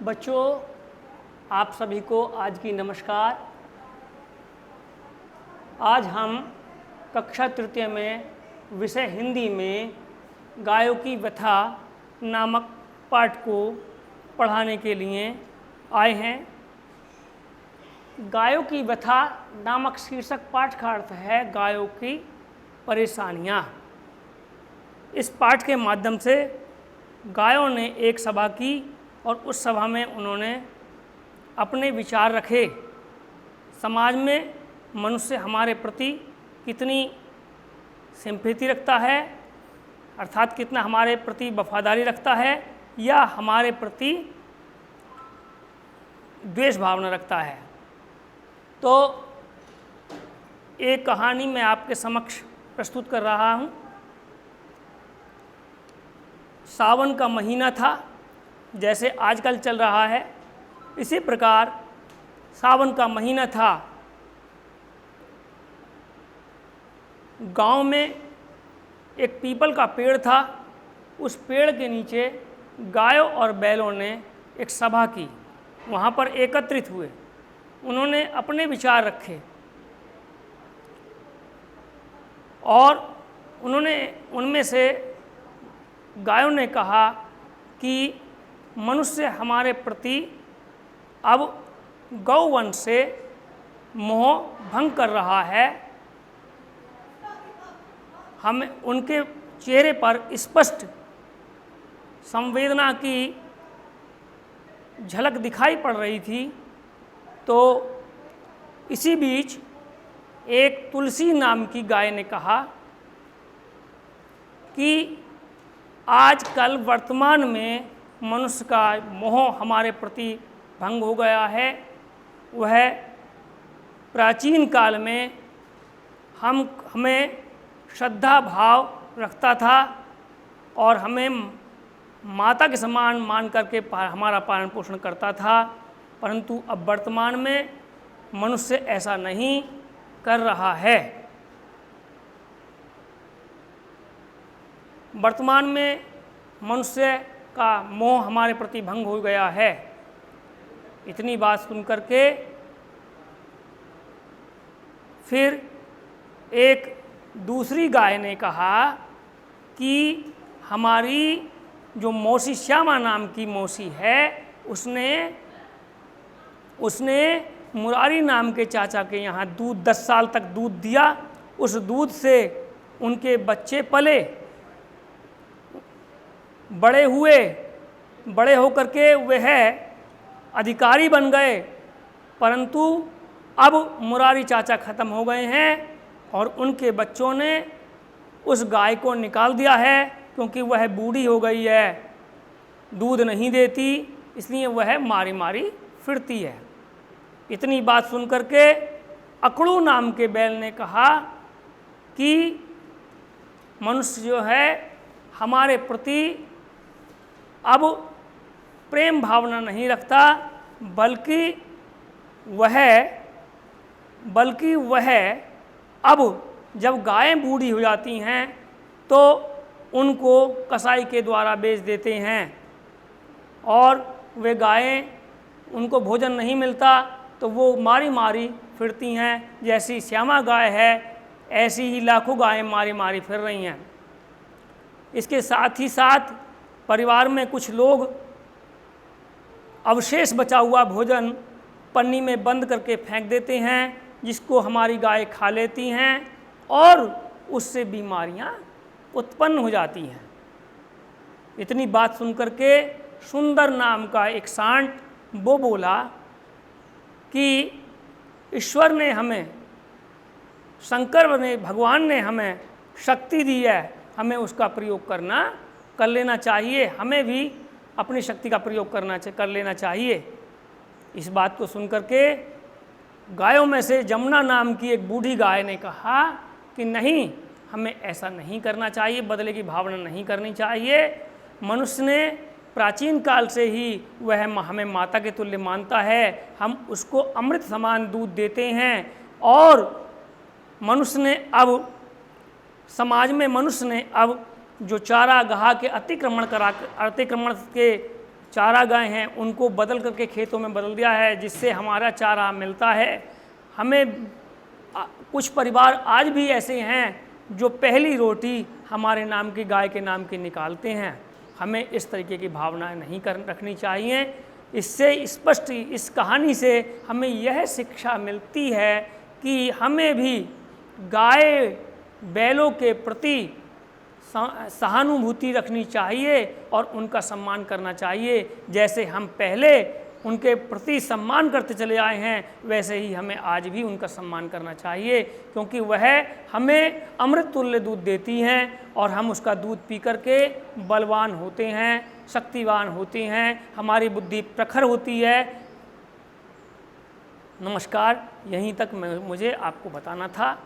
बच्चों, आप सभी को आज की नमस्कार। आज हम कक्षा तृतीय में विषय हिंदी में गायों की व्यथा नामक पाठ को पढ़ाने के लिए आए हैं। गायों की व्यथा नामक शीर्षक पाठ का अर्थ है गायों की परेशानियाँ। इस पाठ के माध्यम से गायों ने एक सभा की और उस सभा में उन्होंने अपने विचार रखे। समाज में मनुष्य हमारे प्रति कितनी सिंपैथी रखता है, अर्थात कितना हमारे प्रति वफादारी रखता है या हमारे प्रति द्वेष भावना रखता है। तो एक कहानी मैं आपके समक्ष प्रस्तुत कर रहा हूँ। सावन का महीना था, जैसे आजकल चल रहा है, इसी प्रकार सावन का महीना था। गांव में एक पीपल का पेड़ था। उस पेड़ के नीचे गायों और बैलों ने एक सभा की, वहाँ पर एकत्रित हुए। उन्होंने अपने विचार रखे और उनमें से गायों ने कहा कि मनुष्य हमारे प्रति अब गौवंश से मोह भंग कर रहा है। हमें उनके चेहरे पर स्पष्ट संवेदना की झलक दिखाई पड़ रही थी। तो इसी बीच एक तुलसी नाम की गाय ने कहा कि आजकल वर्तमान में मनुष्य का मोह हमारे प्रति भंग हो गया है। वह प्राचीन काल में हमें श्रद्धा भाव रखता था और हमें माता के समान मान करके हमारा पालन पोषण करता था, परंतु अब वर्तमान में मनुष्य ऐसा नहीं कर रहा है। वर्तमान में मनुष्य का मोह हमारे प्रति भंग हो गया है। इतनी बात सुन करके फिर एक दूसरी गाय ने कहा कि हमारी जो मौसी श्यामा नाम की मौसी है, उसने मुरारी नाम के चाचा के यहाँ 10 साल तक दूध दिया। उस दूध से उनके बच्चे पले, बड़े हुए, बड़े होकर के वह अधिकारी बन गए, परंतु अब मुरारी चाचा ख़त्म हो गए हैं और उनके बच्चों ने उस गाय को निकाल दिया है, क्योंकि वह बूढ़ी हो गई है, दूध नहीं देती, इसलिए वह मारी मारी फिरती है। इतनी बात सुन करके अकड़ू नाम के बैल ने कहा कि मनुष्य जो है हमारे प्रति अब प्रेम भावना नहीं रखता, बल्कि वह अब जब गायें बूढ़ी हो जाती हैं तो उनको कसाई के द्वारा बेच देते हैं और वे गायें, उनको भोजन नहीं मिलता तो वो मारी मारी फिरती हैं। जैसी श्यामा गाय है, ऐसी ही लाखों गायें मारी मारी फिर रही हैं। इसके साथ ही साथ परिवार में कुछ लोग अवशेष बचा हुआ भोजन पन्नी में बंद करके फेंक देते हैं, जिसको हमारी गाय खा लेती हैं और उससे बीमारियां उत्पन्न हो जाती हैं। इतनी बात सुन करके सुंदर नाम का एक सांड वो बोला कि ईश्वर ने हमें, शंकर ने, भगवान ने हमें शक्ति दी है, हमें उसका प्रयोग कर लेना चाहिए, हमें भी अपनी शक्ति का प्रयोग कर लेना चाहिए। इस बात को सुनकर के गायों में से जमुना नाम की एक बूढ़ी गाय ने कहा कि नहीं, हमें ऐसा नहीं करना चाहिए, बदले की भावना नहीं करनी चाहिए। मनुष्य ने प्राचीन काल से ही वह हमें माता के तुल्य मानता है, हम उसको अमृत समान दूध देते हैं और मनुष्य ने अब समाज में जो चारागाह के अतिक्रमण के चारागाह हैं उनको बदल करके खेतों में बदल दिया है, जिससे हमारा चारा मिलता है। हमें कुछ परिवार आज भी ऐसे हैं जो पहली रोटी हमारे नाम की गाय के नाम की निकालते हैं। हमें इस तरीके की भावनाएं नहीं रखनी चाहिए। इससे स्पष्ट इस कहानी से हमें यह शिक्षा मिलती है कि हमें भी गाय बैलों के प्रति सहानुभूति रखनी चाहिए और उनका सम्मान करना चाहिए। जैसे हम पहले उनके प्रति सम्मान करते चले आए हैं, वैसे ही हमें आज भी उनका सम्मान करना चाहिए, क्योंकि वह हमें अमृत तुल्य दूध देती हैं और हम उसका दूध पी करके बलवान होते हैं, शक्तिवान होते हैं, हमारी बुद्धि प्रखर होती है। नमस्कार, यहीं तक मुझे आपको बताना था।